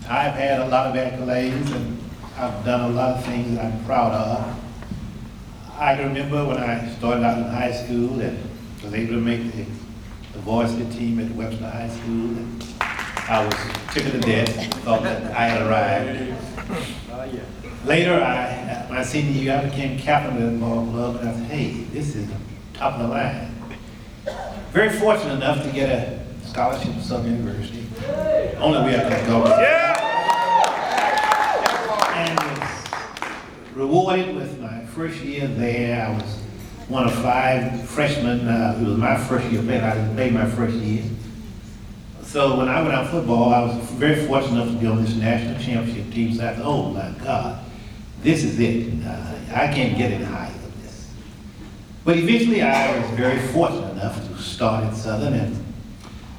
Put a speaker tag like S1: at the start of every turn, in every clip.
S1: I've had a lot of accolades and I've done a lot of things that I'm proud of. I can remember when I started out in high school and was able to make the varsity team at Webster High School. And I was tickled to death, thought that I had arrived. Later, my senior year, I became captain of the ball club, and I said, hey, this is top of the line. Very fortunate enough to get a scholarship to Southern University. Only way I could go. And was rewarded with my first year there. I was one of 5 freshmen. It was my first year playing. I didn't play my first year. So when I went out football, I was very fortunate enough to be on this national championship team. So I thought, oh my God, this is it. I can't get any higher than this. But eventually I was very fortunate enough to start at Southern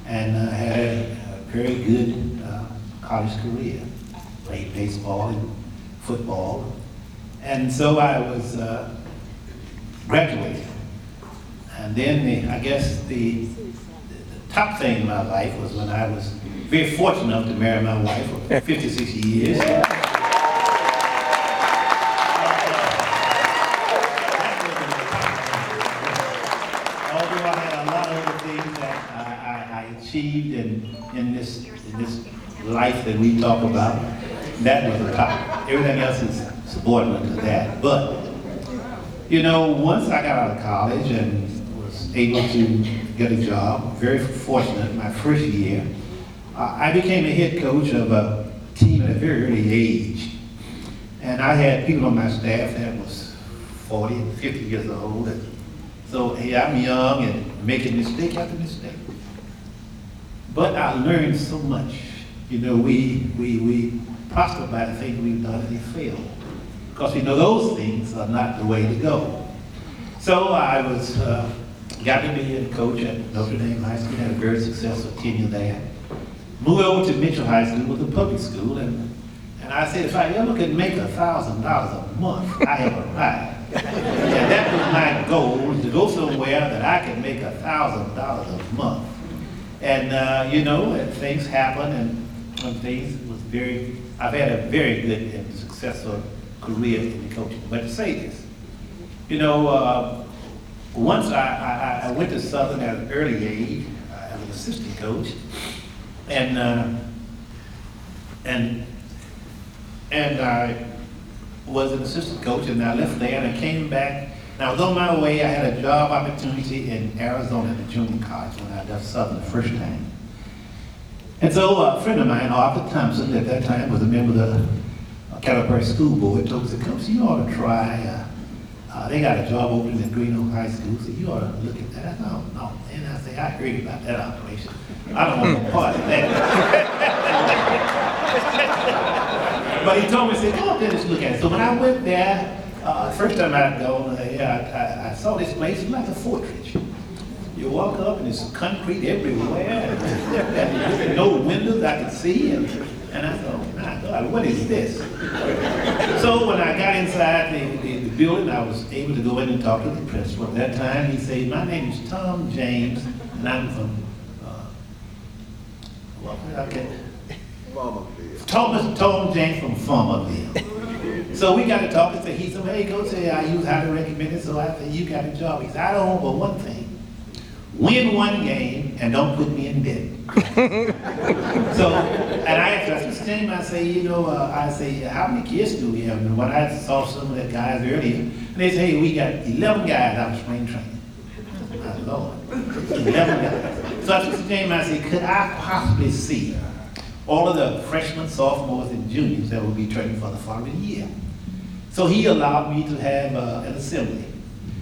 S1: and had a very good college career. Played baseball and football. And so I was graduated. And then I guess the top thing in my life was when I was very fortunate enough to marry my wife for 56 years. Although I had a lot of other things that I achieved in this life that we talk about, that was the top. Everything else is subordinate to that. But, you know, once I got out of college and was able to get a job, very fortunate, my first year, I became a head coach of a team at a very early age. And I had people on my staff that was 40 and 50 years old. And so, hey, I'm young and making mistake after mistake. But I learned so much. You know, we prosper by the things we've done and they fail. Because we know those things are not the way to go. So I was, got to be head coach at Notre Dame High School, had a very successful tenure there. Moved over to Mitchell High School, with a public school, and I said, if I ever could make $1,000 a month, I have arrived. And that was my goal, to go somewhere that I could make $1,000 a month. And you know, and things happen, and when things was I've had a very good and successful career in the coaching. But to say this, you know, once I went to Southern at an early age as an assistant coach, and I was an assistant coach, and I left there and I came back. And I was on my way. I had a job opportunity in Arizona at the junior college when I left Southern the first time. And so a friend of mine, Arthur Thompson, at that time was a member of the Calipari School Board, told me, "Coach, you ought to try. They got a job opening at Green Oak High School, so you ought to look at that." I said, "Oh, no." And I said, "I heard about that operation. I don't want no part of that." But he told me, he said, "Go up there and just look at it." So when I went there, first time I'd gone, I saw this place. It was like a fortress. You walk up and there's concrete everywhere, and no windows I could see, and I thought, oh my God, what is this? So when I got inside the building, I was able to go in and talk to the principal. At that time, he said, "My name is Tom James, and I'm from, Tom James from Farmerville." So we got to talk, and he said, "Hey, Coach, I use highly recommended." So I said, "You got a job." He said, "I don't want but one thing. Win one game and don't put me in debt." So, and I asked Mr. James, I say, you know, how many kids do we have? And when I saw some of the guys earlier, and they say, "Hey, we got 11 guys out of spring training." My Lord, 11 guys. So I asked Mr. James, I said, could I possibly see all of the freshmen, sophomores, and juniors that will be training for the following year? So he allowed me to have an assembly.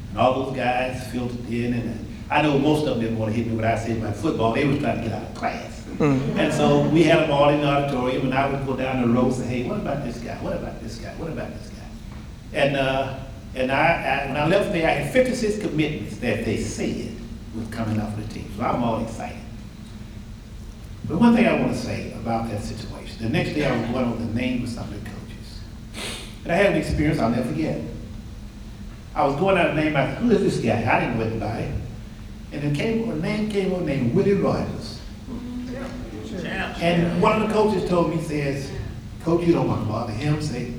S1: And all those guys filtered in, and I know most of them didn't want to hit me when I said about football. They were trying to get out of class. And so we had them all in the auditorium, and I would go down the row and say, "Hey, what about this guy? What about this guy? What about this guy?" And when I left there, I had 56 commitments that they said was coming off the team. So I'm all excited. But one thing I want to say about that situation, the next day I was going over the names of some of the coaches. And I had an experience I'll never forget. I was going out the name, I said, "Who is this guy?" I didn't know anybody. And then a name came on named Willie Rogers. And one of the coaches told me, says, Coach, you don't want to bother him. Say,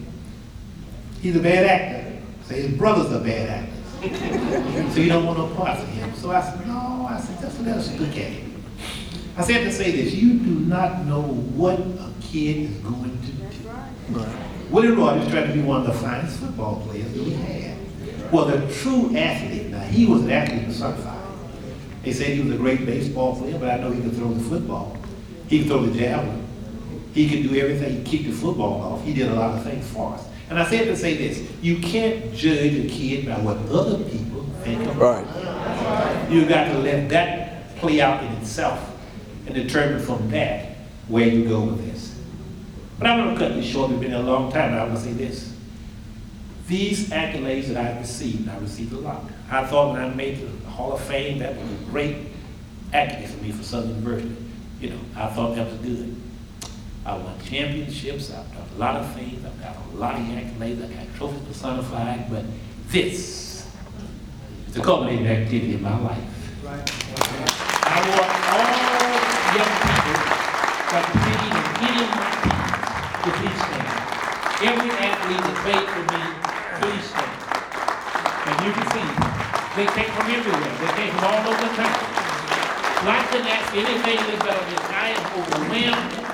S1: he's a bad actor. Say, his brother's a bad actor. So you don't want no parts of him. So I said, no. I said, just let us look at him. I said to say this, you do not know what a kid is going to do. Willie Rogers is trying to be one of the finest football players that we had. Well, the true athlete, now he was an athlete personified. They said he was a great baseball player, but I know he could throw the football. He could throw the javelin. He could do everything. He kicked the football off. He did a lot of things for us. And I said to say this, you can't judge a kid by what other people think of him. Right. You got to let that play out in itself and determine from that where you go with this. But I'm going to cut this short. We've been here a long time. I'm going to say this. These accolades that I received a lot. I thought when I made the Hall of Fame, that was a great accolade for me for Southern University. You know, I thought that was good. I won championships, I've done a lot of things, I've got a lot of accolades, I've got trophies personified, but this is the culminating activity of my life. Right. I want all young people participating in any of my teams to please stand. Every athlete that played for me, please stand. And you can see, they came from everywhere. They came from all over the country. Like to ask anything that's better than I am overwhelmed.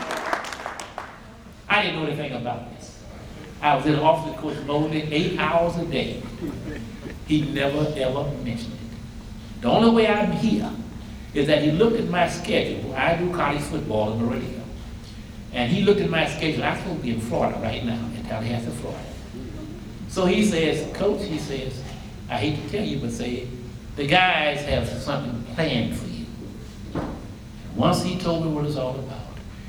S1: I didn't know anything about this. I was in the office with Coach Melvin 8 hours a day. He never ever mentioned it. The only way I'm here is that he looked at my schedule. I do college football on the radio. And he looked at my schedule. I'm supposed to be in Florida right now, in Tallahassee, Florida. So he says, Coach, he says, I hate to tell you, but say, the guys have something planned for you. And once he told me what it's all about,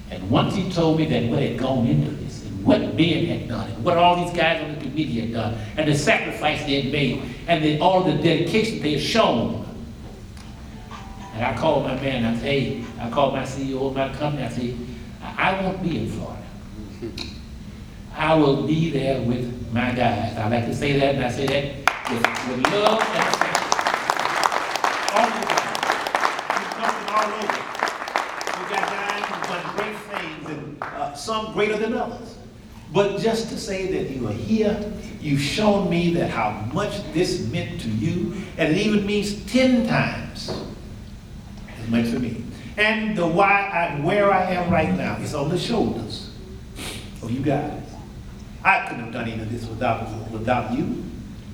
S1: and once he told me that what had gone into this, and what Ben had done, and what all these guys on the committee had done, and the sacrifice they had made, and all the dedication they had shown. And I called my man, I said, hey, I called my CEO of my company, I said, I won't be in Florida. I will be there with my guys. I like to say that, and I say that with love and affection. All the guys. You come from all over. You got guys who've done great things, and some greater than others. But just to say that you are here, you've shown me that how much this meant to you, and it even means 10 times as much for me. And the why I'm where I am right now is on the shoulders of you guys. I couldn't have done any of this without you,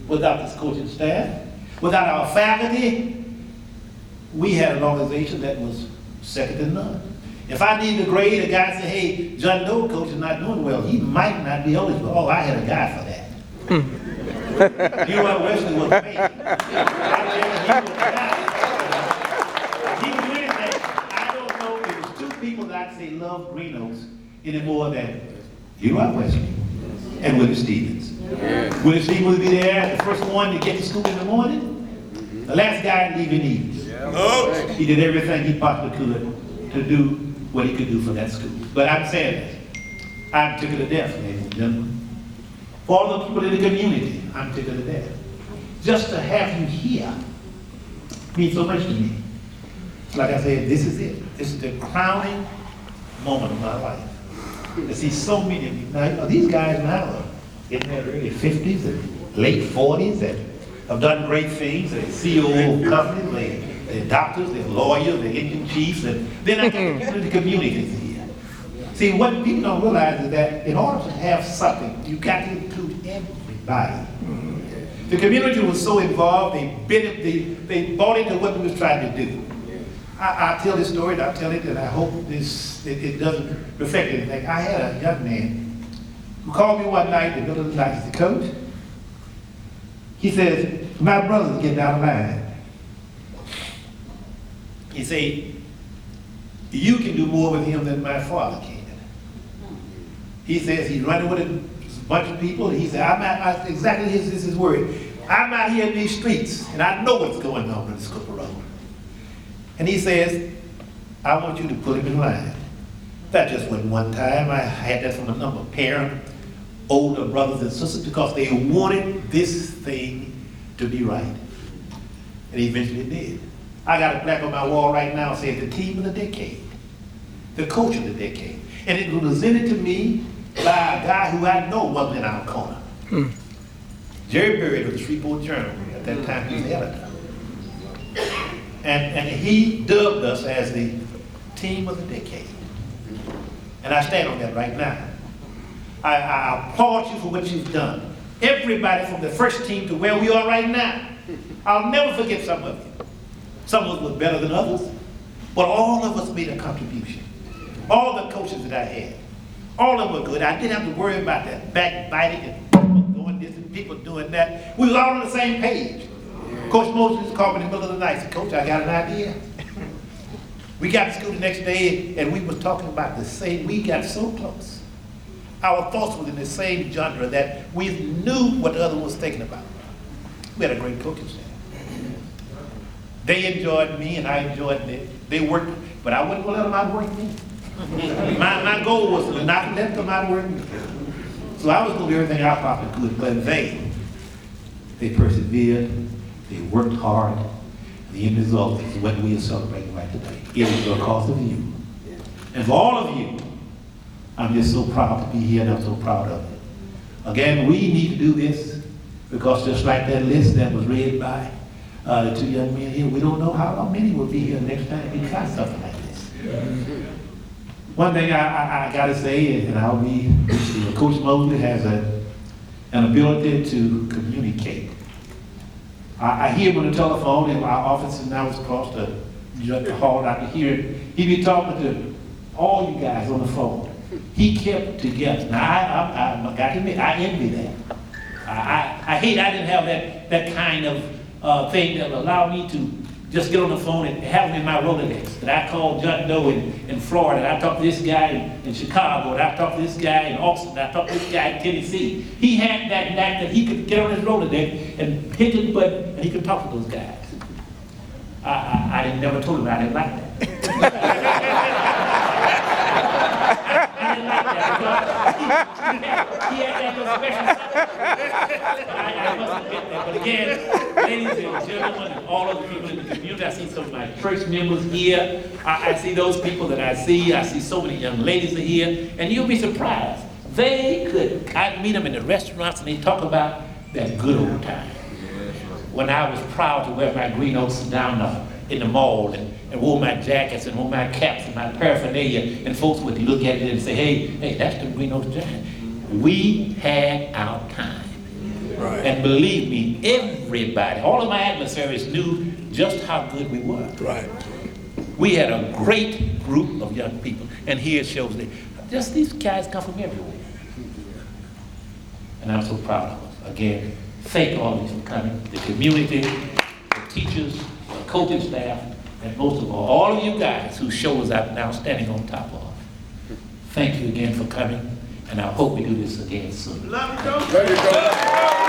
S1: without this coaching staff, without our faculty. We had an organization that was second to none. If I needed a grade, a guy said, hey, John Doe, coach is not doing well. He might not be eligible. Oh, I had a guy for that. You know, Wesley was paid. He would do anything. I don't know if it was 2 people that I'd say love Green Oaks any more than you are Wesley and Willie Stevens. Yeah. Willie Stevens would be there, the first one to get to school in the morning, the last guy to leave in the evening. Yeah. He did everything he possibly could to do what he could do for that school. But I'm saying this, I'm tickled to death, ladies and gentlemen. For all the people in the community, I'm tickled to death. Just to have you here means so much to me. Like I said, this is it. This is the crowning moment of my life. To see so many of you. Now, you know, these guys now are in their early 50s and late 40s and have done great things. They're CEO of companies, they're doctors, they're lawyers, they're engine chiefs, and then I get the communities here. See, what people don't realize is that in order to have something, you got to include everybody. The community was so involved, they bought into what we was trying to do. I'll tell this story, and I'll tell it, and I hope it doesn't reflect anything. I had a young man who called me one night in the middle of the night. He said, Coach, he says, my brother's getting out of line. He said, you can do more with him than my father can. He says he's running with a bunch of people. He said, exactly this is his word. I'm out here in these streets, and I know what's going on in this Cooper Road. And he says, I want you to put him in line. That just wasn't one time. I had that from a number of parents, older brothers and sisters, because they wanted this thing to be right. And he eventually did. I got a plaque on my wall right now saying the team of the decade. the coach of the decade. And it was presented to me by a guy who I know wasn't in our corner. Jerry Berry of the Shreveport Journal, at that time he was the editor. And he dubbed us as the team of the decade. And I stand on that right now. I applaud you for what you've done. Everybody from the first team to where we are right now. I'll never forget some of you. Some of us were better than others, but all of us made a contribution. All the coaches that I had, all of them were good. I didn't have to worry about that backbiting and people doing this and people doing that. We was all on the same page. Coach Moses called me in the middle of the night and said, Coach, I got an idea. We got to school the next day and we was talking about the same, we got so close. Our thoughts were in the same genre that we knew what the other was thinking about. We had a great coaching staff. They enjoyed me and I enjoyed them. They worked, but I wouldn't let them outwork me. My goal was to not let them outwork me. So I was going to do everything I possibly could, but they persevered, they worked hard. The end result is what we are celebrating right today. It is because of you. And for all of you, I'm just so proud to be here and I'm so proud of it. Again, we need to do this because just like that list that was read by the two young men here, we don't know how many will be here next time we try something like this. One thing I got to say is, and I'll be, Coach Mosley has an ability to communicate. I hear him on the telephone in my office, and I was across the hall. I could hear him. He'd be talking to all you guys on the phone. He kept together. Now, I got to admit, I envy that. I hate I didn't have that kind of thing that would allow me to just get on the phone and have him in my Rolodex. That I called John Doe in Florida, and I talked to this guy in Chicago, and I talked to this guy in Austin, and I talked to this guy in Tennessee. He had that he could get on his Rolodex and hit his button, and he could talk to those guys. I never told him I didn't like that. I didn't like that because he had that little special something. I must admit that. But again, ladies and gentlemen, and all of the people in the community, I see some of my church members here. I see those people that I see so many young ladies are here, and you'll be surprised. I'd meet them in the restaurants and they talk about that good old time. When I was proud to wear my green oats down in the mall and wore my jackets and wore my caps and my paraphernalia, and folks would look at it and say, hey, that's the green oats jacket. We had our time. Right. And believe me, everybody, all of my adversaries knew just how good we were. Right. We had a great group of young people, and here it shows that just these guys come from everywhere. And I'm so proud of us. Again, thank all of you for coming, the community, the teachers, the coaching staff, and most of all of you guys whose shoulders I'm now standing on top of. Thank you again for coming, and I hope we do this again soon.
S2: Love you, Coach.